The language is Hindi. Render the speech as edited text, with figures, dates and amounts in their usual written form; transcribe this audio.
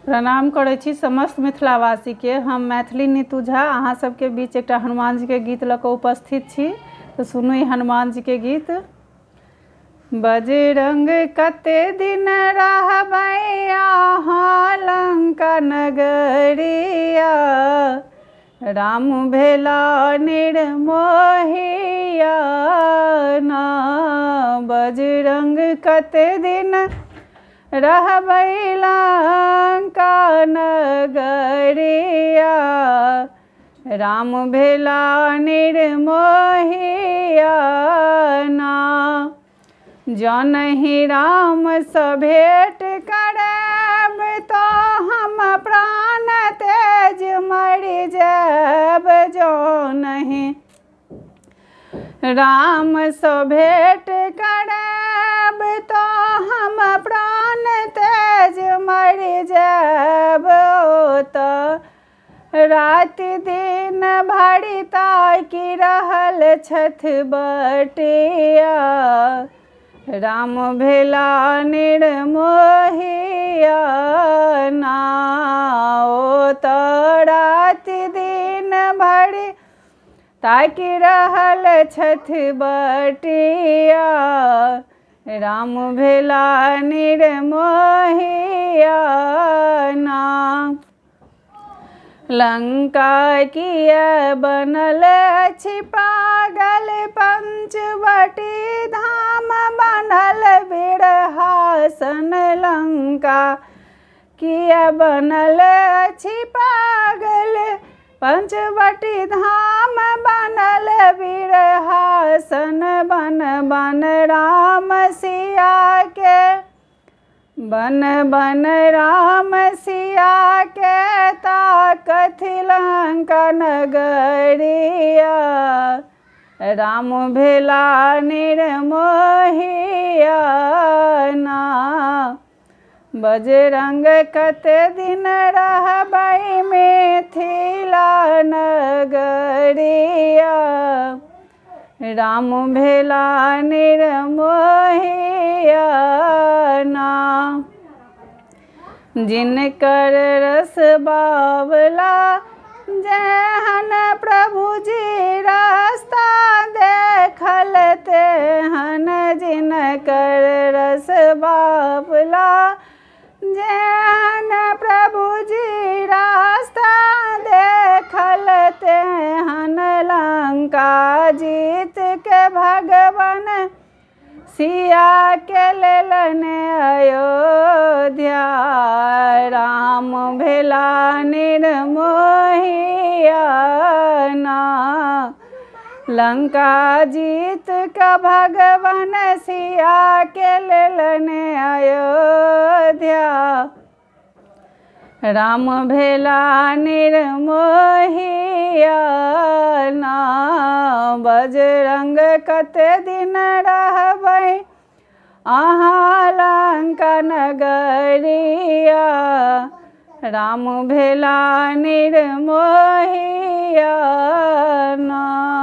प्रणाम करै छी समस्त मिथिलावासी के। हम मैथिली नीतू झा अहाँ सबके बीच एक हनुमान जी के गीत लऽ कऽ उपस्थित छी। तो सुनू ई हनुमान जी के गीत। बजरंग कते दिन रहबै अहाँ लंका नगरिया, राम भेला निर्मोहिया ना। बजरंग कते दिन रहबै लंका नगरिया, राम भेला निर्मोहिया ना। जनहि राम सँ भेंट करब तो हम प्राण तेज मरि जायब। जनहि राम सँ भेंट करब तो हम प्राण तेज मरि जायब। तो राति दिन भरि ताकि रहल छथि बटिया, राम भेला निर्मोहिया ना। तो राति दिन भरि ताकि रहल छथि बटिया, राम भेला निर्मोहिया ना। लंका किया बनल अछि पागल, पंचवटी धाम बनल बिरहासन। लंका किया बनल अछि पागल, पंचवटी धाम बनल बिरहासन। बन बन राम सिया के, बन बन राम सिया के ताकथि लंका नगरिया, राम भेला निर्मोहिया ना। बजरंग कते दिन रहबै मिथिला नगरिया, राम भेला निर्मोहिया ना। जिनकर रस बावला जेहन प्रभु जी रास्ता देखल तेहन। जिनकर रस बावला जेहन प्रभु जी रास्ता देखल तेहन। लंका जीत के भगवन सिया के लेलन अयोध्या, राम भेला निर्मोहिया ना। लंका जीत का भगवन सिया के लेलन अयोध्या, राम भेला निर्मोहिया ना। बजरंग कते दिन रहबै अहाँ लंका नगरिया, राम भेला निर्मोहिया ना।